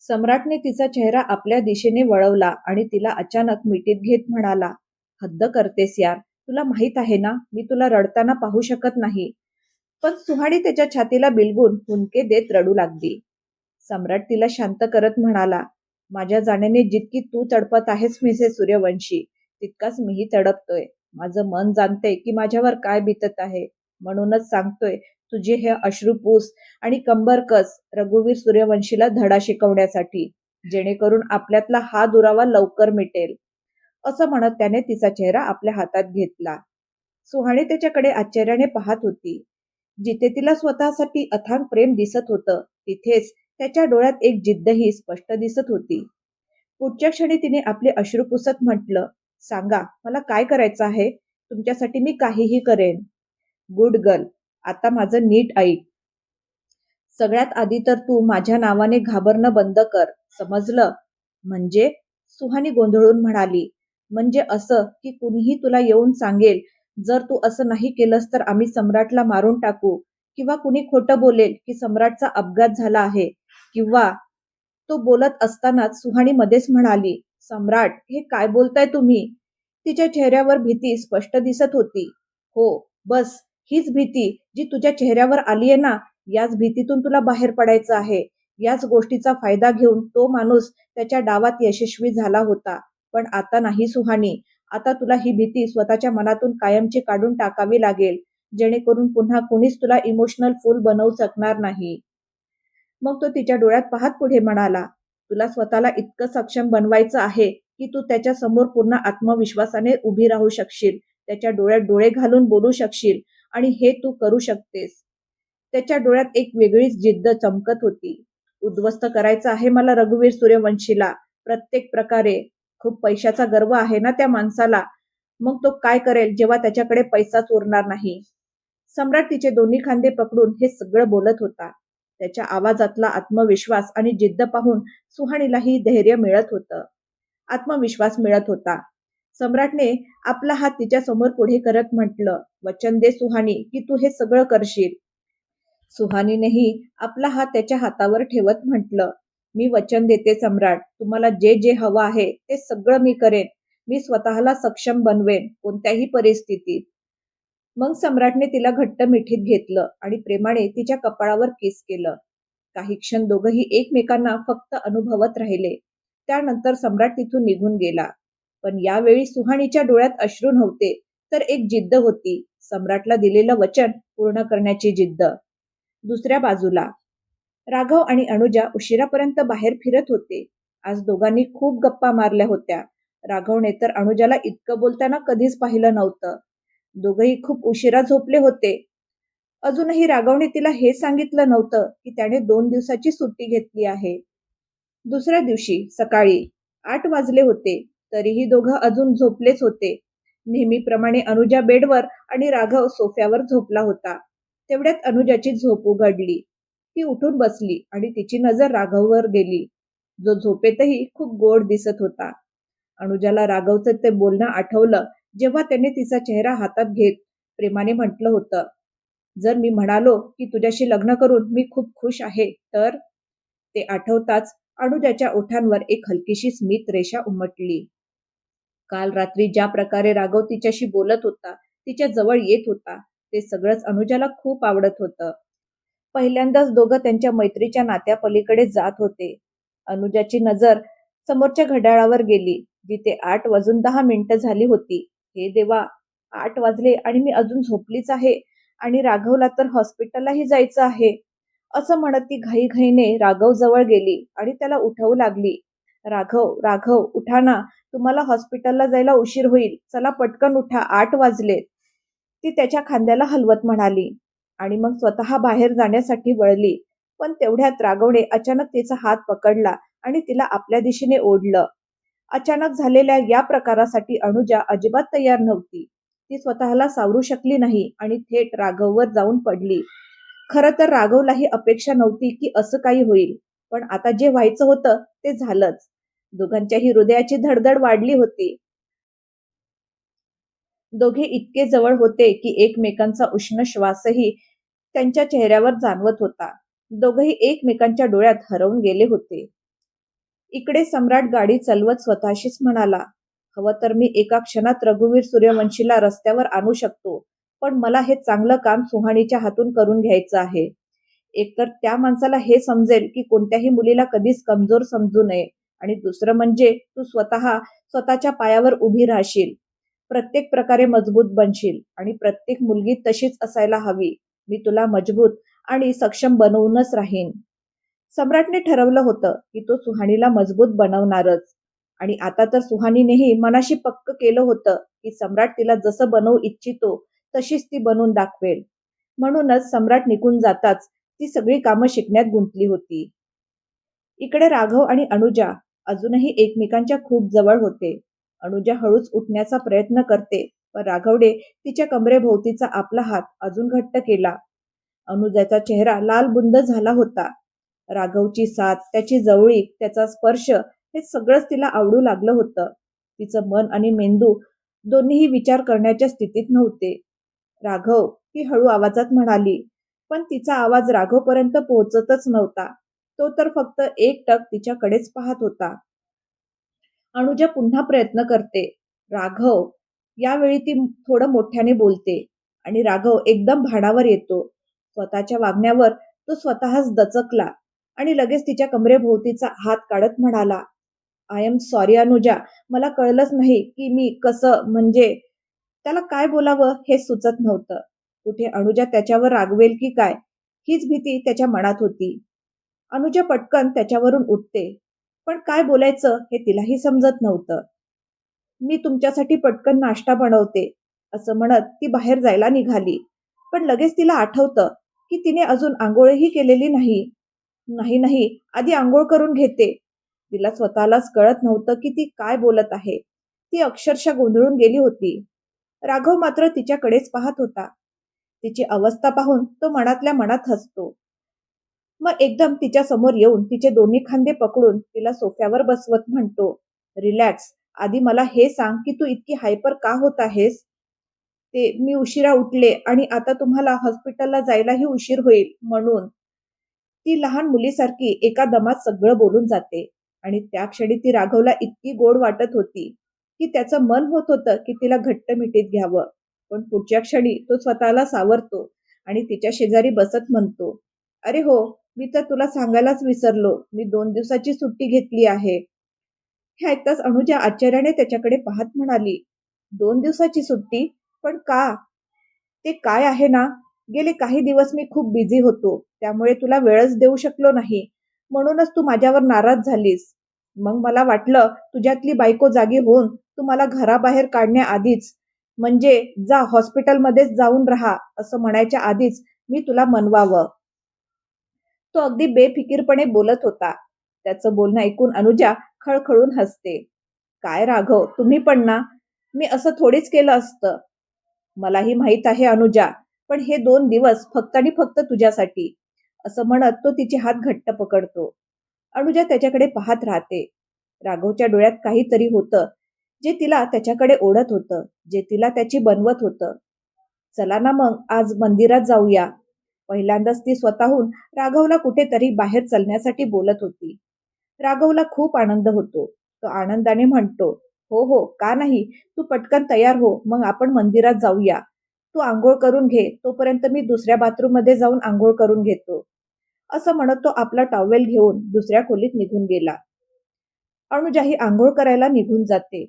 सम्राटने तिचा चेहरा आपल्या दिशेने वळवला आणि तिला अचानक मिठीत घेत म्हणाला, "हद्द करतेस यार. तुला माहित आहे ना, मी तुला रडताना पाहू शकत नाही." पण सुहाणी त्याच्या छातीला बिलगून हुंदके देत रडू लागली. सम्राट तिला शांत करत म्हणाला, "माझ्या जाण्याने जितकी तू तडपत आहेस मिसेस सूर्यवंशी, तितकाच मीही तडपतोय. माझं मन जाणतंय की माझ्यावर काय बीतत आहे. म्हणूनच सांगतोय, तुझे हे अश्रुपूस आणि कंबर कस रघुवीर सूर्यवंशीला धडा शिकवण्यासाठी, जेणेकरून आपल्यातला हा दुरावा लवकर मिटेल." असं म्हणत त्याने तिचा चेहरा आपल्या हातात घेतला. सुहाणी त्याच्याकडे आश्चर्याने पाहत होती. जिथे तिला स्वतःसाठी अथांग प्रेम दिसत होतं, तिथेच त्याच्या डोळ्यात एक जिद्दही स्पष्ट दिसत होती. पुढच्या क्षणी तिने आपले अश्रू पुसत म्हटलं, "सांगा, मला काय करायचं आहे? तुमच्यासाठी मी काहीही करेन." "Good girl. आता माझं नीट ऐक. सगळ्यात आधी तर तू माझ्या नावाने घाबरणं बंद कर, समजलं?" "म्हणजे?" सुहानी गोंधळून म्हणाली. "म्हणजे असं की कुणीही तुला येऊन सांगेल, जर तू असं नाही केलंस तर आम्ही सम्राटला मारून टाकू, किंवा कुणी खोटं बोलेल की सम्राटचा अपघात झाला आहे, किंवा..." तो बोलत असतानाच सुहाणी मध्येच म्हणाली, "सम्राट, हे काय बोलताय तुम्ही?" तिच्या चेहऱ्यावर भीती स्पष्ट दिसत होती. "हो, बस हीच भीती जी तुझ्या चेहऱ्यावर आलीये ना, याच भीतीतून तुला बाहेर पडायचं आहे." याच गोष्टीचा फायदा घेऊन तो माणूस त्याच्या डावात यशस्वी झाला होता. पण आता नाही सुहानी. आता तुला ही भीती स्वतःच्या मनातून कायमची काढून टाकावी लागेल, जेणेकरून पुन्हा कुणीच तुला इमोशनल फूल बनवू शकणार नाही. मग तो तिच्या डोळ्यात पाहत पुढे म्हणाला, "तुला स्वतःला इतकं सक्षम बनवायचं आहे की तू त्याच्या समोर पूर्ण आत्मविश्वासाने उभी राहू शकशील, त्याच्या डोळ्यात डोळे घालून बोलू शकशील, आणि हे तू करू शकतेस." त्याच्या डोळ्यात एक वेगळीच जिद्द चमकत होती. "उद्ध्वस्त करायचं आहे मला रघुवीर सूर्यवंशीला, प्रत्येक प्रकारे. खूप पैशाचा गर्व आहे ना त्या माणसाला. मग तो काय करेल जेव्हा त्याच्याकडे पैसाच उरणार नाही?" सम्राट तिचे दोन्ही खांदे पकडून हे सगळं बोलत होता. त्याच्या आवाजातला आत्मविश्वास आणि जिद्द पाहून सुहाणीलाही धैर्य मिळत होतं, आत्मविश्वास मिळत होता. सम्राटने आपला हात तिच्या समोर पुढे करत म्हटलं, "वचन दे सुहाणी की तू हे सगळं करशील." सुहानीनेही आपला हात त्याच्या हातावर ठेवत म्हटलं, "मी वचन देते सम्राट, तुम्हाला जे जे हवं आहे ते सगळं मी करेन. मी स्वतःला सक्षम बनवेन कोणत्याही परिस्थितीत." मग सम्राटने तिला घट्ट मिठीत घेतलं आणि प्रेमाने तिच्या कपाळावर किस केलं. काही क्षण दोघंही एकमेकांना फक्त अनुभवत राहिले. त्यानंतर सम्राट तिथून निघून गेला. पण यावेळी सुहाणीच्या डोळ्यात अश्रू नव्हते, तर एक जिद्द होती, सम्राटला दिलेलं वचन पूर्ण करण्याची जिद्द. दुसऱ्या बाजूला राघव आणि अनुजा उशिरापर्यंत बाहेर फिरत होते. आज दोघांनी खूप गप्पा मारल्या होत्या. राघवने तर अनुजाला इतकं बोलताना कधीच पाहिलं नव्हतं. दोघंही खूप उशिरा झोपले होते. अजूनही राघवने तिला हे सांगितलं नव्हतं की त्याने 2 दिवसाची सुट्टी घेतली आहे. दुसऱ्या दिवशी सकाळी 8 वाजले होते, तरीही दोघं अजून झोपलेच होते. नेहमीप्रमाणे अनुजा बेडवर आणि राघव सोफ्यावर झोपला होता. तेवढ्यात अनुजाची झोप उघडली. ती उठून बसली आणि तिची नजर राघववर गेली, जो झोपेतही खूप गोड दिसत होता. अनुजाला राघवचं ते बोलणं आठवलं, जेव्हा त्याने तिचा चेहरा हातात घेत प्रेमाने म्हटलं होतं, "जर मी म्हणालो की तुझ्याशी लग्न करून मी खूप खुश आहे तर..." ते आठवताच अनुजाच्या ओठांवर एक हलकीशी स्मित रेषा उमटली. काल रात्री ज्या प्रकारे राघव तिच्याशी बोलत होता, तिच्या जवळ येत होता, ते सगळंच अनुजाला खूप आवडत होतं. पहिल्यांदाच दोघं त्यांच्या मैत्रीच्या नात्यापलीकडे जात होते. अनुजाची नजर समोरच्या घड्याळावर गेली, जिथे 8 वाजून 10 मिनिटं झाली होती. हे देवा, 8 वाजले आणि मी अजून झोपलीच आहे, आणि राघवला तर हॉस्पिटललाही जायचं आहे. असं म्हणत ती घाईघाईने राघव जवळ गेली आणि त्याला उठवू लागली. "राघव, राघव, उठा ना. तुम्हाला हॉस्पिटलला जायला उशीर होईल. चला पटकन उठा, 8 वाजलेत." ती त्याच्या खांद्याला हलवत म्हणाली आणि मग स्वतः बाहेर जाण्यासाठी वळली. पण तेवढ्यात राघवने अचानक तिचा हात पकडला आणि तिला आपल्या दिशेने ओढलं. अचानक झालेल्या या प्रकारासाठी अनुजा अजिबात तयार नव्हती. ती स्वतःला सावरू शकली नाही आणि थेट राघववर जाऊन पडली. खरं तर राघवलाही अपेक्षा नव्हती की असं काही होईल, पण आता जे व्हायचं होतं ते झालंच. दोघांच्याही हृदयाची धडधड वाढली होती. दोघे इतके जवळ होते की एकमेकांचा उष्ण श्वासही त्यांच्या चेहऱ्यावर जाणवत होता. दोघंही एकमेकांच्या डोळ्यात हरवून गेले होते. इकडे सम्राट गाडी चालवत स्वतःशीच म्हणाला, हवं तर मी एका क्षणात रघुवीर सूर्यवंशीला रस्त्यावर आणू शकतो, पण मला हे चांगलं काम सुहाणीच्या हातून करून घ्यायचं आहे. एकतर त्या माणसाला हे समजेल की कोणत्याही मुलीला कधीच कमजोर समजू नये, आणि दुसरं म्हणजे तू स्वतःच्या पायावर उभी राहशील, प्रत्येक प्रकारे मजबूत बनशील, आणि प्रत्येक मुलगी तशीच असायला हवी. मी तुला मजबूत आणि सक्षम बनवूनच राहीन. सम्राटने ठरवलं होतं की तो सुहाणीला मजबूत बनवणारच, आणि आता तर सुहाणीनेही मनाशी पक्क केलं होतं की सम्राट तिला जसं बनवू इच्छितो तशीच ती बनवून दाखवेल. म्हणूनच सम्राट निघून जाताच ती सगळी कामं शिकण्यात गुंतली होती. इकडे राघव आणि अनुजा अजूनही एकमेकांच्या खूप जवळ होते. अनुजा हळूच उठण्याचा प्रयत्न करते, पण राघवने तिच्या कमरेभोवतीचा आपला हात अजून घट्ट केला. अनुजाचा चेहरा लालबुंद झाला होता. राघवची साथ, त्याची जवळीक, त्याचा स्पर्श, हे सगळंच तिला आवडू लागलं होतं. तिचं मन आणि मेंदू दोन्हीही विचार करण्याच्या स्थितीत नव्हते. राघव, ती हळू आवाजात म्हणाली, पण तिचा आवाज राघवपर्यंत पोहोचतच नव्हता. तो तर फक्त एकटक तिच्याकडेच पाहत होता. अनुजा पुन्हा प्रयत्न करते, राघव. यावेळी ती थोडं मोठ्याने बोलते, आणि राघव एकदम भानावर येतो. स्वतःच्या वागण्यावर तो स्वतःच दचकला आणि लगेच तिच्या कमरेभोवतीचा हात काढत म्हणाला, आय एम सॉरी अनुजा, मला कळलंच नाही की मी कसं, म्हणजे त्याला काय बोलावं हे सुचत नव्हतं. कुठे अनुजा त्याच्यावर रागवेल की काय, हीच भीती त्याच्या मनात होती. अनुजा पटकन त्याच्यावरून उठते, पण काय बोलायचं हे तिलाही समजत नव्हतं. मी तुमच्यासाठी पटकन नाश्ता बनवते, असं म्हणत ती बाहेर जायला निघाली. पण लगेच तिला आठवतं की तिने अजून आंघोळही केलेली नाही. नाही नाही, आधी आंघोळ करून घेते. तिला स्वतःलाच कळत नव्हतं की ती काय बोलत आहे. ती अक्षरशः गोंधळून गेली होती. राघव मात्र तिच्याकडेच पाहत होता. तिची अवस्था पाहून तो मनातल्या मनात हसतो. मग एकदम तिच्या समोर येऊन तिचे दोन्ही खांदे पकडून तिला सोफ्यावर बसवत म्हणतो, रिलॅक्स. आधी मला हे सांग की तू इतकी हायपर का होत आहेस? ते मी उशिरा उठले आणि आता तुम्हाला हॉस्पिटलला जायलाही उशीर होईल म्हणून. ती लहान मुलीसारखी एका दमात सगळं बोलून जाते, आणि त्या क्षणी ती राघवला इतकी गोड वाटत होती की त्याचं मन होत होतं की तिला घट्ट मिठीत घ्यावं. पण पुढच्या क्षणी तो स्वतःला सावरतो आणि तिच्या शेजारी बसत म्हणतो, अरे हो, मी तर तुला सांगायलाच विसरलो, मी 2 दिवसाची सुट्टी घेतली आहे. हे ऐकताच अनुजा आश्चर्याने त्याच्याकडे पाहत म्हणाली, 2 दिवसाची सुट्टी? पण का? ते काय आहे ना, गेले काही दिवस मी खूप बिझी होतो, त्यामुळे तुला वेळच देऊ शकलो नाही. म्हणूनच तू माझ्यावर नाराज झालीस. मग मला वाटलं तुझ्यातली बायको जागी होऊन तू मला घराबाहेर काढण्याआधीच, म्हणजे जा हॉस्पिटलमध्येच जाऊन राहा असं म्हणायच्या आधीच मी तुला मनवावं. तो अगदी बेफिकीरपणे बोलत होता. त्याचं बोलणं ऐकून अनुजा खळखळून हसते. काय राघव, तुम्ही पण ना? मी असं थोडीच केलं असतं. मलाही माहित आहे अनुजा, पण हे 2 दिवस फक्त आणि फक्त तुझ्यासाठी, असं म्हणत तो तिचे हात घट्ट पकडतो. अनुजा त्याच्याकडे पाहत राहते. राघवच्या डोळ्यात काहीतरी होतं, जे तिला त्याच्याकडे ओढत होतं, जे तिला त्याची बनवत होतं. चला ना मग आज मंदिरात जाऊया. पहिल्यांदाच ती स्वतःहून राघवला कुठेतरी बाहेर चालण्यासाठी बोलत होती. राघवला खूप आनंद होतो. तो आनंदाने म्हणतो, हो हो, का नाही, तू पटकन तयार हो, मग आपण मंदिरात जाऊया. तू आंघोळ करून घे, तोपर्यंत मी दुसऱ्या बाथरूम मध्ये जाऊन आंघोळ करून घेतो. असं म्हणत तो आपला टॉवेल घेऊन दुसऱ्या खोलीत निघून गेला. अनुजाही आंघोळ करायला निघून जाते.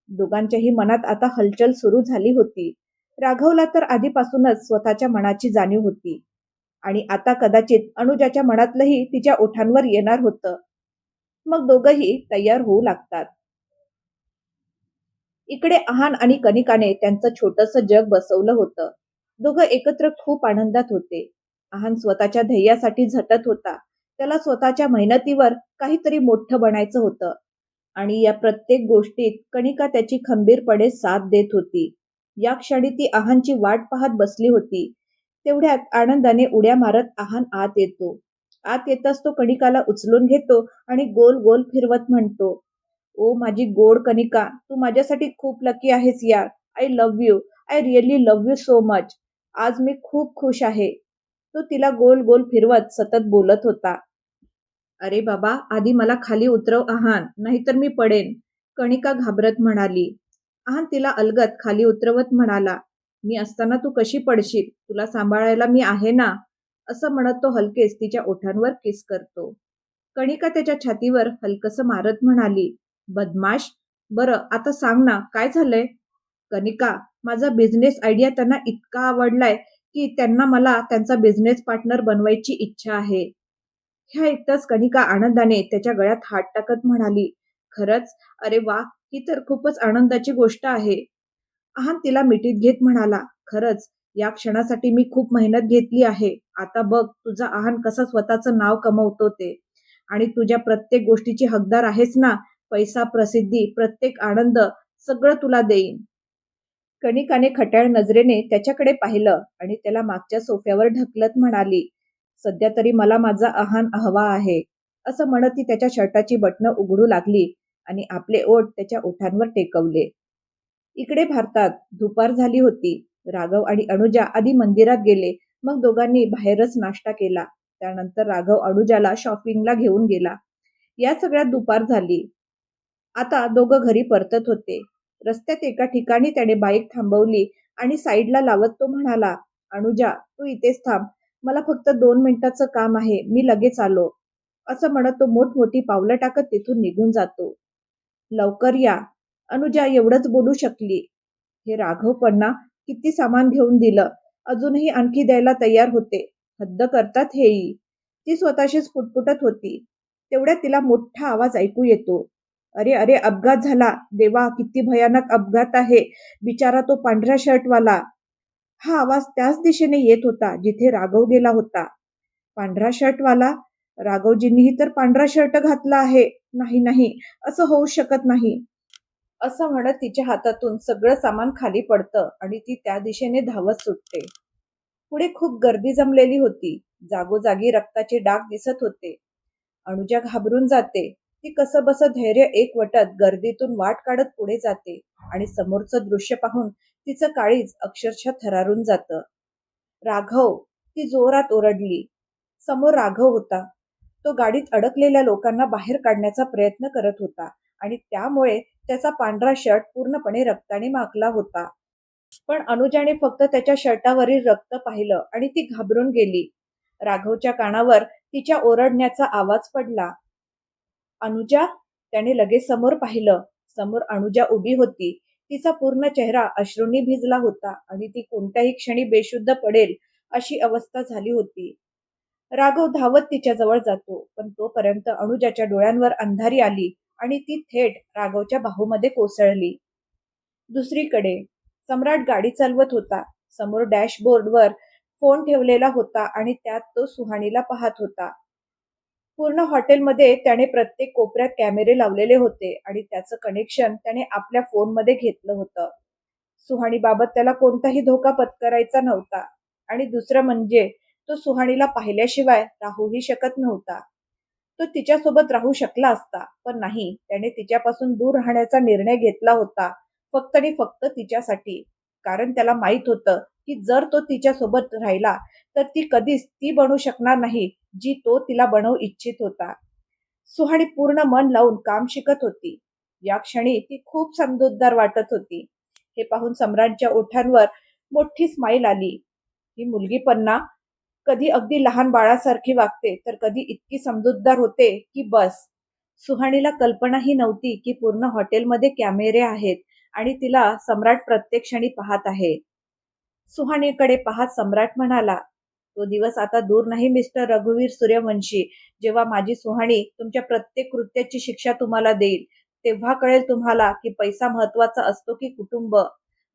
दोघांच्याही मनात आता हलचल सुरू झाली होती. राघवला तर आधीपासूनच स्वतःच्या मनाची जाणीव होती, आणि आता कदाचित अनुजाच्या मनातलंही तिच्या ओठांवर येणार होतं. मग दोघंही तयार होऊ लागतात. इकडे आहान आणि कनिकाने त्यांचं छोटंसं जग बसवलं होतं. दोघं एकत्र खूप आनंदात होते. आहान स्वतःच्या ध्येयासाठी झटत होता. त्याला स्वतःच्या मेहनतीवर काहीतरी मोठं बनायचं होतं, आणि या प्रत्येक गोष्टीत कणिका त्याची खंबीरपणे साथ देत होती. या क्षणी ती आहानची वाट पाहत बसली होती. तेवढ्यात आनंदाने उड्या मारत आहान आत येतो. आत येताच तो कणिकाला उचलून घेतो आणि गोल गोल फिरवत म्हणतो, ओ माझी गोड कनिका, तू माझ्यासाठी खूप लकी आहेस यार. I love you. I really love you so much. आज मी खूप खुश आहे. तो तिला गोल गोल फिरवत सतत बोलत होता. अरे बाबा, आधी मला खाली उतरव आहान, नाहीतर मी पडेन, कणिका घाबरत म्हणाली. आहान तिला अलगद खाली उतरवत म्हणाला, मी असताना तू कशी पडशील? तुला सांभाळायला मी आहे ना, असं म्हणत तो हलकेच तिच्या ओठांवर किस करतो. कणिका त्याच्या छातीवर हलकसं मारत म्हणाली, बदमाश, बरं आता सांग ना काय झालंय? कनिका, माझा बिझनेस आयडिया त्यांना इतका आवडलाय की त्यांना मला त्यांचा बिझनेस पार्टनर बनवायची इच्छा आहे. ह्या ऐकताच कनिका आनंदाने त्याच्या गळ्यात हात टाकत म्हणाली, खरंच? अरे वा, ही तर खूपच आनंदाची गोष्ट आहे. आहान तिला मिठीत घेत म्हणाला, खरंच या क्षणासाठी मी खूप मेहनत घेतली आहे. आता बघ तुझा आहान कसा स्वतःचं नाव कमवतो ते. आणि तुझ्या प्रत्येक गोष्टीची हकदार आहेस ना. पैसा, प्रसिद्धी, प्रत्येक आनंद सगळं तुला देईन. कणिकाने खट्याळ नजरेने त्याच्याकडे पाहिलं आणि त्याला मागच्या सोफ्यावर ढकलत म्हणाली, सध्या तरी मला माझा आहान हवा आहे. असं म्हणत ती त्याच्या शर्टाची बटणं उघडू लागली आणि आपले ओठ त्याच्या ओठांवर टेकवले. इकडे भारतात दुपार झाली होती. राघव आणि अनुजा आधी मंदिरात गेले, मग दोघांनी बाहेरच नाश्ता केला. त्यानंतर राघव अनुजाला शॉपिंगला घेऊन गेला. या सगळ्यात दुपार झाली. आता दोघं घरी परतत होते. रस्त्यात एका ठिकाणी त्याने बाईक थांबवली आणि साईडला लावत तो म्हणाला, अनुजा तू इथेच थांब, मला फक्त 2 मिनिटाचं काम आहे, मी लगेच आलो. असं म्हणत तो मोठमोठी पावलं टाकत तिथून निघून जातो. लवकर या, अनुजा एवढंच बोलू शकली. हे राघव पण ना, किती सामान घेऊन दिलं, अजूनही आणखी द्यायला तयार होते. हद्द करतात हेही. ती स्वतःशीच पुटपुटत होती. तेवढ्यात तिला मोठा आवाज ऐकू येतो. अरे अरे, अपघात झाला. देवा, किती भयानक अपघात आहे. बिचारा तो पांढऱ्या शर्टवाला. हा आवाज त्याच दिशेने येत होता जिथे राघव गेला होता. पांढरा शर्टवाला? राघवजींनीही तर पांढरा शर्ट घातला आहे. नाही नाही, असं होऊ शकत नाही. असं म्हणत तिच्या हातातून सगळं सामान खाली पडतं आणि ती त्या दिशेने धावत सुटते. पुढे खूप गर्दी जमलेली होती. जागोजागी रक्ताचे डाग दिसत होते. अनुजा घाबरून जाते. ती कसंबसं धैर्य एकवटत गर्दीतून वाट काढत पुढे जाते आणि समोरचं दृश्य पाहून तिचं काळीज अक्षरशः थरारून जातं. राघव! ती जोरात ओरडली. समोर राघव होता. तो गाडीत अडकलेल्या लोकांना बाहेर काढण्याचा प्रयत्न करत होता आणि त्यामुळे त्याचा पांढरा शर्ट पूर्णपणे रक्ताने माखला होता. पण अनुजाने फक्त त्याच्या शर्टावरील रक्त पाहिलं आणि ती घाबरून गेली. राघवच्या कानावर तिच्या ओरडण्याचा आवाज पडला. अनुजा? त्याने लगेच समोर पाहिलं. समोर अनुजा उभी होती. तिचा पूर्ण चेहरा अश्रूंनी भिजला होता आणि ती कोणत्याही क्षणी बेशुद्ध पडेल अशी अवस्था झाली होती. राघव धावत तिच्या जवळ जातो, पण तोपर्यंत अनुजाच्या डोळ्यांवर अंधारी आली आणि ती थेट राघवच्या बाहूमध्ये कोसळली. दुसरीकडे सम्राट गाडी चालवत होता. समोर डॅशबोर्डवर फोन ठेवलेला होता आणि त्यात तो सुहाणीला पाहत होता. पूर्ण हॉटेलमध्ये त्याने प्रत्येक कोपऱ्यात कॅमेरे लावलेले होते आणि त्याचं कनेक्शन त्याने आपल्या फोनमध्ये घेतलं होतं. सुहाणीबाबत त्याला कोणताही धोका पत्करायचा नव्हता आणि दुसरं म्हणजे तो सुहाणीला पाहिल्याशिवाय राहूही शकत नव्हता. तो तिच्यासोबत राहू शकला असता, पण नाही, त्याने तिच्यापासून दूर राहण्याचा निर्णय घेतला होता, फक्त आणि फक्त तिच्यासाठी. कारण त्याला माहित होतं की जर तो तिच्यासोबत राहिला तर ती कधीच ती बनू शकणार नाही जी तो तिला बनवू इच्छित होता. सुहाणी पूर्ण मन लावून काम शिकत होती. या क्षणी ती खूप समजूतदार वाटत होती. हे पाहून सम्राटच्या ओठांवर मोठी स्माईल आली. ही मुलगी पण ना, कधी अगदी लहान बाळासारखी वागते तर कधी इतकी समजूतदार होते की बस. सुहाणीला कल्पनाही नव्हती की पूर्ण हॉटेलमध्ये कॅमेरे आहेत आणि तिला सम्राट प्रत्येक क्षणी पाहत आहे. सुहाणीकडे पाहत सम्राट म्हणाला, तो दिवस आता दूर नाही मिस्टर रघुवीर सूर्यवंशी, जेव्हा माझी सुहाणी तुमच्या प्रत्येक कृत्याची शिक्षा तुम्हाला देईल. तेव्हा कळेल तुम्हाला की पैसा महत्वाचा असतो की कुटुंब.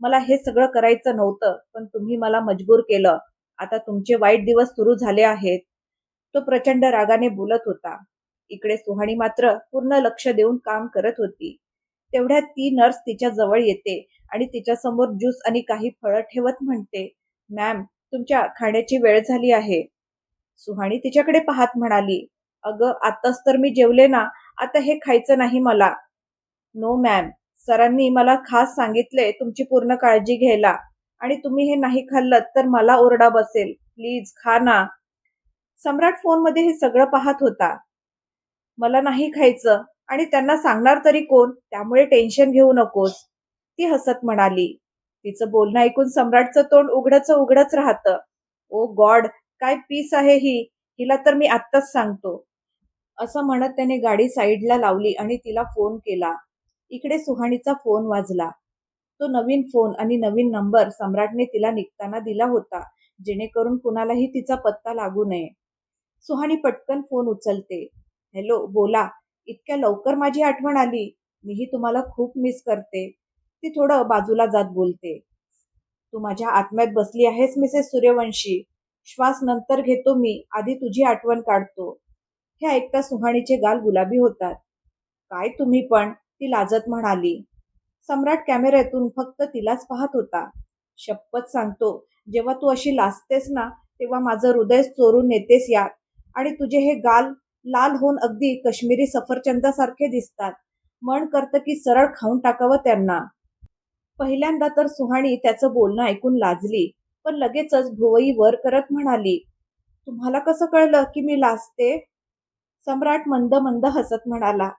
मला हे सगळं करायचं नव्हतं, पण तुम्ही मला मजबूर केलं. आता तुमचे वाईट दिवस सुरू झाले आहेत. तो प्रचंड रागाने बोलत होता. इकडे सुहाणी मात्र पूर्ण लक्ष देऊन काम करत होती. तेवढ्यात ती नर्स तिच्या जवळ येते आणि तिच्यासमोर ज्यूस आणि काही फळं ठेवत म्हणते, मॅम, तुमच्या खाण्याची वेळ झाली आहे. सुहाणी तिच्याकडे पाहत म्हणाली, अगं आत्ताच तर मी जेवले ना, आता हे खायचं नाही मला. नो मॅम, सरांनी मला खास सांगितले तुमची पूर्ण काळजी घ्यायला आणि तुम्ही हे नाही खाल्लं तर मला ओरडा बसेल. प्लीज खा ना. सम्राट फोनमध्ये हे सगळं पाहत होता. मला नाही खायचं आणि त्यांना सांगणार तरी कोण? त्यामुळे टेन्शन घेऊ नकोस, ती हसत म्हणाली. तिचं बोलणं ऐकून सम्राटचं तोंड उघडच उघडच राहतं. ओ गॉड, काय पीस आहे ही, हिला तर मी आत्ताच सांगतो. असं म्हणत त्याने गाडी साईडला लावली आणि तिला फोन केला. इकडे सुहाणीचा फोन वाजला. तो नवीन फोन आणि नवीन नंबर सम्राटने तिला निघताना दिला होता, जेणेकरून कुणालाही तिचा पत्ता लागू नये. सुहाणी पटकन फोन उचलते. हॅलो, बोला. इतक्या लवकर माझी आठवण आली. मीही तुम्हाला खूप मिस करते. ती थोडं बाजूला जात बोलते. तू माझ्या आत्म्यात बसली आहेस मिसेस सूर्यवंशी. श्वास नंतर घेतो मी, आधी तुझी आठवण काढतो. हे ऐकता सुहाणीचे गाल गुलाबी होतात. काय तुम्ही पण, ती लाजत म्हणाली. सम्राट कॅमेऱ्यातून फक्त तिलाच पाहत होता. शपथ सांगतो, जेव्हा तू अशी लाजतेस ना, तेव्हा माझं हृदय चोरून नेतेस यार. आणि तुझे हे गाल लाल होऊन अगदी काश्मीरी सफरचंदासारखे दिसतात. मन करतं की सरळ खाऊन टाकावं त्यांना. पहिल्यांदा तर सुहाणी त्याचं बोलणं ऐकून लाजली, पण लगेचच भुवई वर करत म्हणाली, तुम्हाला कसं कळलं की मी लाजते? सम्राट मंद मंद हसत म्हणाला,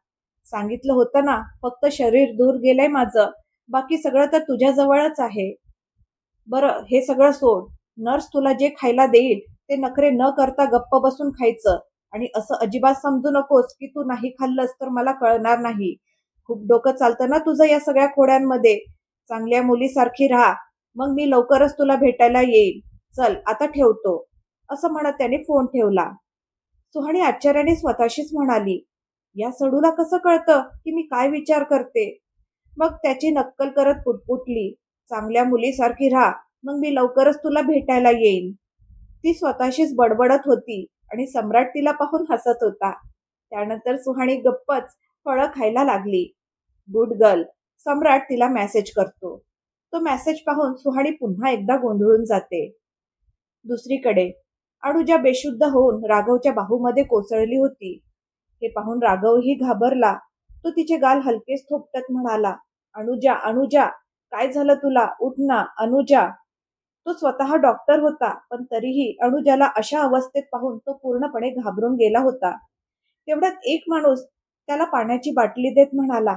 सांगितलं होतं ना, फक्त शरीर दूर गेलंय माझं. बाकी सगळं तर तुझ्याजवळच आहे. बरं, हे सगळं सोड. नर्स तुला जे खायला देईल ते नखरे न करता गप्प बसून खायचं. आणि असं अजिबात समजू नकोस की तू नाही खाल्लंस तर मला कळणार नाही. खूप डोकं चालतं ना तुझं या सगळ्या खोड्यांमध्ये. चांगल्या मुलीसारखी राहा. मग मी लवकरच तुला भेटायला येईल. चल, आता ठेवतो. असं म्हणत त्याने फोन ठेवला. सुहाणी आश्चर्याने स्वतःशीच म्हणाली, या सडूला कसं कळतं की मी काय विचार करते? मग त्याची नक्कल करत पुटपुटली, चांगल्या मुलीसारखी राहा, मग मी लवकरच तुला भेटायला येईन. ती स्वतःशीच बडबडत होती आणि सम्राट तिला पाहून हसत होता. त्यानंतर सुहाणी गप्पच फळं खायला लागली. Good girl. सम्राट तिला मेसेज करतो. तो मेसेज पाहून सुहाणी पुन्हा एकदा गोंधळून जाते. दुसरीकडे अनुजा बेशुद्ध होऊन राघवच्या बाहूमध्ये कोसळली होती. हे पाहून राघवही घाबरला. तो तिचे गाल हलकेच थोपटत म्हणाला, अनुजा, अनुजा, काय झालं तुला? उठ ना, अनुजा. तो स्वतः डॉक्टर होता, पण तरीही अनुजाला अशा अवस्थेत पाहून तो पूर्णपणे घाबरून गेला होता. तेवढ्यात एक माणूस त्याला पाण्याची बाटली देत म्हणाला,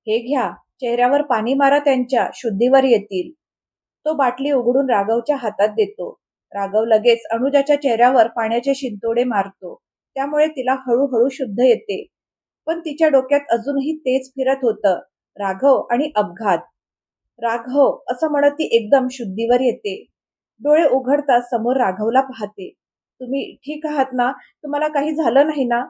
हे घ्या, चेहऱ्यावर पाणी मारा, त्यांच्या शुद्धीवर येतील. तो बाटली उघडून राघवच्या हातात देतो. राघव लगेच अनुजाच्या चेहऱ्यावर पाण्याचे शिंतोडे मारतो. त्यामुळे तिला हळूहळू शुद्ध येते. पण तिच्या डोक्यात अजूनही तेच फिरत होतं, राघव आणि अपघात. राघव असं म्हणत ती एकदम शुद्धीवर येते. डोळे उघडताच समोर राघवला पाहते. तुम्ही ठीक आहात ना? तुम्हाला काही झालं नाही ना?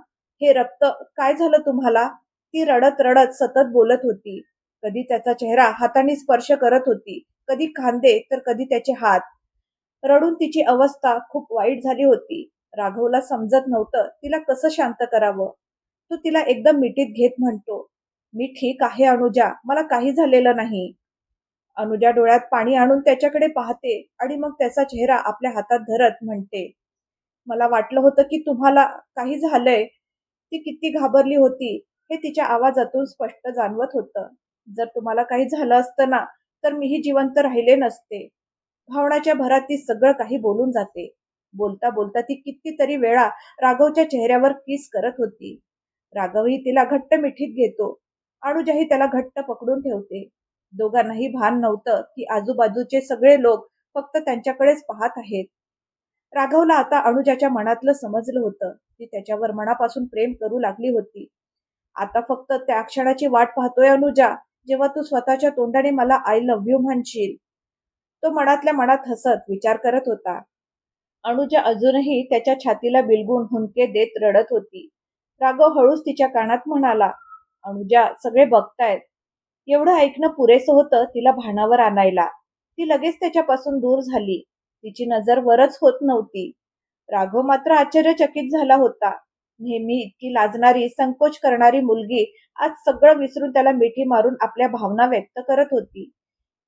हे रक्त, काय झालं तुम्हाला? ती रडत रडत सतत बोलत होती. कधी त्याचा चेहरा हाताने स्पर्श करत होती, कधी खांदे तर कधी त्याचे हात. रडून तिची अवस्था खूप वाईट झाली होती. राघवला समजत नव्हतं तिला कसं शांत करावं. तो तिला एकदम मिठीत घेत म्हणतो, मी ठीक आहे अनुजा, मला काही झालेलं नाही. अनुजा डोळ्यात पाणी आणून त्याच्याकडे पाहते आणि मग त्याचा चेहरा आपल्या हातात धरत म्हणते, मला वाटलं होतं की तुम्हाला काही झालंय. ती किती घाबरली होती हे तिच्या आवाजातून स्पष्ट जाणवत होतं. जर तुम्हाला काही झालं असतं ना, तर मीही जिवंत राहिले नसते. भावनाच्या भरात ती सगळं काही बोलून जाते. बोलता बोलता ती कितीतरी वेळा राघवच्या चेहऱ्यावर किस करत होती. राघवही तिला घट्ट मिठीत घेतो. अनुजाही त्याला घट्ट पकडून ठेवते. दोघांनाही भान नव्हतं की आजूबाजूचे सगळे लोक फक्त त्यांच्याकडेच पाहत आहेत. राघवला आता अनुजाच्या मनातलं समजलं होतं. ती त्याच्यावर मनापासून प्रेम करू लागली होती. आता फक्त त्या क्षणाची वाट पाहतोय अनुजा, जेव्हा तू स्वतःच्या तोंडाने मला आय लव्ह यू म्हणशील. तो मनातल्या मनात हसत विचार करत होता. अनुजा अजूनही त्याच्या छातीला बिलगून हुंदके देत रडत होती. राघव हळूच तिच्या कानात म्हणाला, अनुजा, सगळे बघतायत. एवढं ऐकणं पुरेसं होतं तिला भानावर आणायला. ती लगेच त्याच्यापासून दूर झाली. तिची नजर वरच होत नव्हती. राघव मात्र आश्चर्यचकित झाला होता. नेहमी इतकी लाजणारी, संकोच करणारी मुलगी आज सगळं विसरून त्याला मिठी मारून आपल्या भावना व्यक्त करत होती.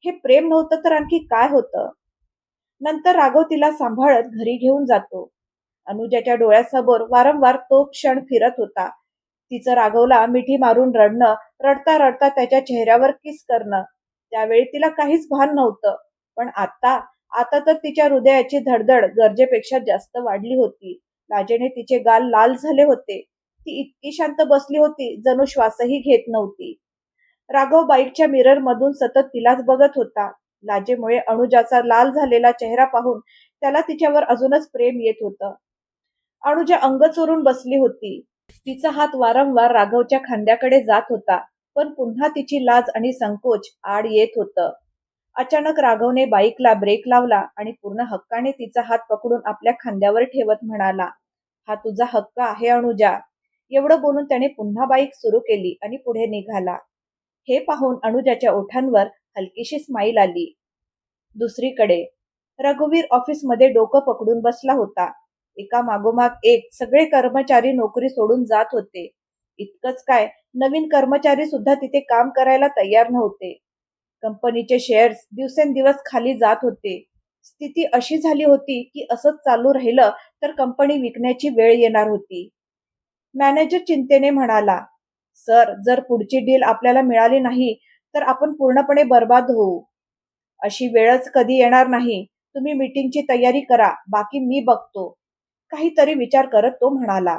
हे प्रेम नव्हतं तर आणखी काय होतं? नंतर राघव तिला सांभाळत घरी घेऊन जातो. अनुजाच्या डोळ्यासमोर वारंवार तो क्षण फिरत होता. तिचं राघवला मिठी मारून रडणं, रडता रडता त्याच्या चेहऱ्यावर किस करणं. त्यावेळी तिला काहीच भान नव्हतं. पण आता आता तर तिच्या हृदयाची धडधड गरजेपेक्षा जास्त वाढली होती. लाजेने तिचे गाल लाल झाले होते. ती इतकी शांत बसली होती जणू श्वासही घेत नव्हती. राघव बाईकच्या मिरर मधून सतत तिलाच बघत होता. लाजेमुळे अनुजाचा लाल झालेला चेहरा पाहून त्याला तिच्यावर अजूनच प्रेम येत होतं. अनुजा अंग चोरून बसली होती. तिचा हात वारंवार राघवच्या खांद्याकडे जात होता, पण पुन्हा तिची लाज आणि संकोच आड येत होतं. अचानक राघवने बाईकला ब्रेक लावला आणि पूर्ण हक्काने तिचा हात पकडून आपल्या खांद्यावर ठेवत म्हणाला, "हा तुझा हक्क आहे अनुजा." एवढं बोलून त्याने पुन्हा बाईक सुरू केली आणि पुढे निघाला. हे पाहून अनुजाच्या ओठांवर हलकीशी स्माईल आली. दुसरीकडे रघुवीर ऑफिसमध्ये डोकं पकडून बसला होता. एका मागोमाग एक सगळे कर्मचारी नोकरी सोडून जात होते. इतकंच काय, नवीन कर्मचारी सुद्धा तिथे काम करायला तयार नव्हते. कंपनीचे शेअर्स दिवसेंदिवस खाली जात होते. स्थिती अशी झाली होती की असंच चालू राहिलं तर कंपनी विकण्याची वेळ येणार होती. मॅनेजर चिंतेने म्हणाला, "सर, जर पुढची डील आपल्याला मिळाली नाही तर आपण पूर्णपणे बर्बाद होऊ. अशी वेळच कधी येणार नाही. तुम्ही मीटिंगची तयारी करा, बाकी मी बघतो." काहीतरी विचार करत तो म्हणाला.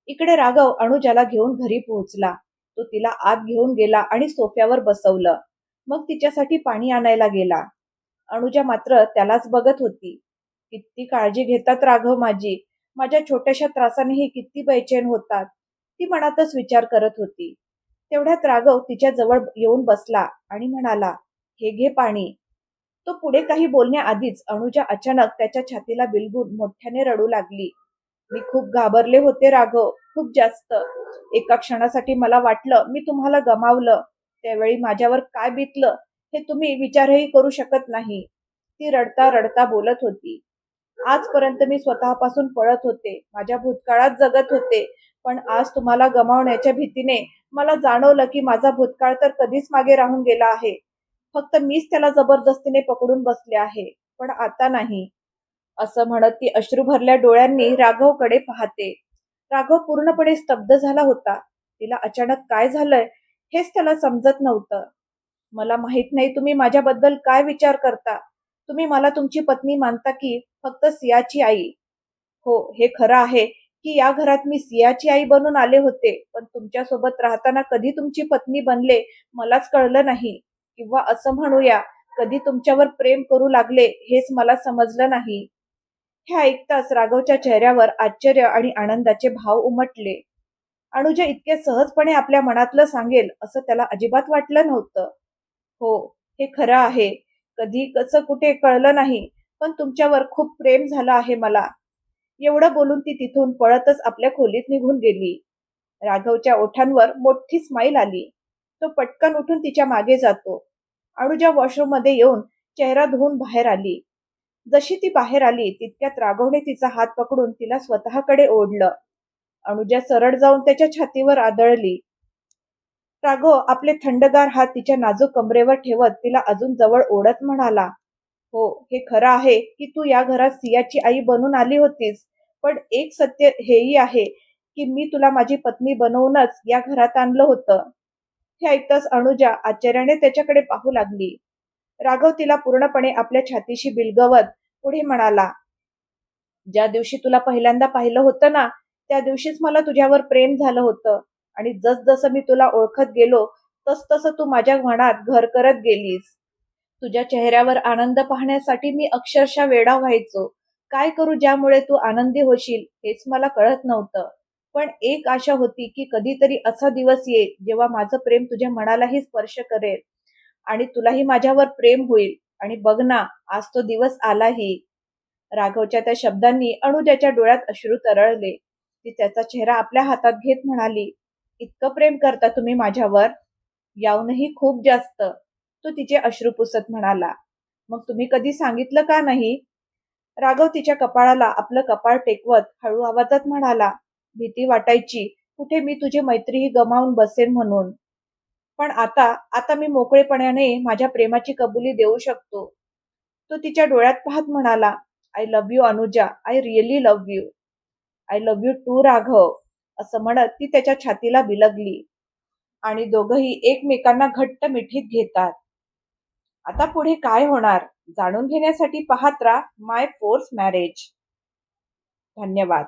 इकडे राघव अनुजाला घेऊन घरी पोहोचला. तो तिला आत घेऊन गेला आणि सोफ्यावर बसवलं. मग तिच्यासाठी पाणी आणायला गेला. अनुजा मात्र त्यालाच बघत होती. किती काळजी घेतात राघव माझी. माझ्या छोट्याशा त्रासानेही किती बेचैन होतात. ती मनातच विचार करत होती. तेवढ्यात राघव तिच्या जवळ येऊन बसला आणि म्हणाला, "हे घे पाणी." तो पुढे काही बोलण्याआधीच अनुजा अचानक त्याच्या छातीला बिलगून मोठ्याने रडू लागली. "मी खूप घाबरले होते राघव, खूप जास्त. एका क्षणासाठी मला वाटलं मी तुम्हाला गमावलं. त्यावेळी माझ्यावर काय बीतलं हे तुम्ही विचारही करू शकत नाही." ती रडता रडता बोलत होती. "आजपर्यंत मी स्वतःपासून पळत होते, माझ्या भूतकाळात जगत होते. पण आज तुम्हाला गमावण्याच्या भीतीने मला जाणवलं की माझा भूतकाळ तर कधीच मागे राहून गेला आहे. फक्त मीच त्याला जबरदस्तीने पकडून बसले आहे. पण आता नाही." असं म्हणत ती अश्रू भरल्या डोळ्यांनी राघवकडे पाहते. राघव पूर्णपणे स्तब्ध झाला होता. तिला अचानक काय झालंय हेच त्याला समजत नव्हतं. "मला माहित नाही तुम्ही माझ्याबद्दल काय विचार करता. तुम्ही मला तुमची पत्नी मानता की फक्त सियाची आई?" "हो, हे खरं आहे की या घरात मी सियाची आई बनून आले होते, पण तुमच्यासोबत राहताना कधी तुमची पत्नी बनले मलाच कळलं नाही. किंवा असं म्हणूया, कधी तुमच्यावर प्रेम करू लागले हेच मला समजलं नाही." हे ऐकताच राघवच्या चेहऱ्यावर आश्चर्य आणि आनंदाचे भाव उमटले. अनुजा इतक्या सहजपणे आपल्या मनातलं सांगेल असं त्याला अजिबात वाटलं नव्हतं. "हो, हे खरं आहे. कधी कसं कुठे कळलं नाही, पण तुमच्यावर खूप प्रेम झालं आहे मला." एवढं बोलून ती तिथून पळतच आपल्या खोलीत निघून गेली. राघवच्या ओठांवर मोठी स्माईल आली. तो पटकन उठून तिच्या मागे जातो. अनुजा वॉशरूममध्ये येऊन चेहरा धुवून बाहेर आली. जशी ती बाहेर आली तितक्यात राघवने तिचा हात पकडून तिला स्वतःकडे ओढलं. अनुजा सरळ जाऊन त्याच्या छातीवर आदळली. राघव आपले थंडगार हात तिच्या नाजूक कमरेवर ठेवत तिला अजून जवळ ओढत म्हणाला, "हो, हे खरं आहे की तू या घरात सियाची आई बनून आली होतीस. पण एक सत्य हेही आहे की मी तुला माझी पत्नी बनवूनच या घरात आणलं होतं." हे ऐकताच अनुजा आश्चर्याने त्याच्याकडे पाहू लागली. राघव तिला पूर्णपणे आपल्या छातीशी बिलगवत पुढे म्हणाला, "ज्या दिवशी तुला पहिल्यांदा पाहिलं होतं ना, त्या दिवशीच मला तुझ्यावर प्रेम झालं होतं. आणि जसजसं मी तुला ओळखत गेलो, तसतसं तू माझ्या मनात घर करत गेलीस. तुझ्या चेहऱ्यावर आनंद पाहण्यासाठी मी अक्षरशः वेडा व्हायचो. काय करू ज्यामुळे तू आनंदी होशील हेच मला कळत नव्हतं. पण एक आशा होती की कधीतरी असा दिवस येईल जेव्हा माझं प्रेम तुझ्या मनालाही स्पर्श करेल आणि तुलाही माझ्यावर प्रेम होईल. आणि बघ ना, आज तो दिवस आलाही." राघवच्या त्या शब्दांनी अनुजाच्या डोळ्यात अश्रू तरळले. ती त्याचा चेहरा आपल्या हातात घेत म्हणाली, "इतकं प्रेम करता तुम्ही माझ्यावर?" "याहूनही खूप जास्त." तो तिचे अश्रू पुसत म्हणाला. "मग तुम्ही कधी सांगितलं का नाही?" राघव तिच्या कपाळाला आपलं कपाळ टेकवत हळू आवाजात म्हणाला, "भीती वाटायची कुठे मी तुझी मैत्रीही गमावून बसेन म्हणून. पण आता आता मी मोकळेपणाने माझ्या प्रेमाची कबुली देऊ शकतो." तो तिच्या डोळ्यात पाहत म्हणाला, "I love you Anuja, I really love you." "I love you too Raghav." असं म्हणत ती त्याच्या छातीला बिलगली आणि दोघंही एकमेकांना घट्ट मिठीत घेतात. आता पुढे काय होणार जाणून घेण्यासाठी पाहत राहा माय फोर्स मॅरेज. धन्यवाद.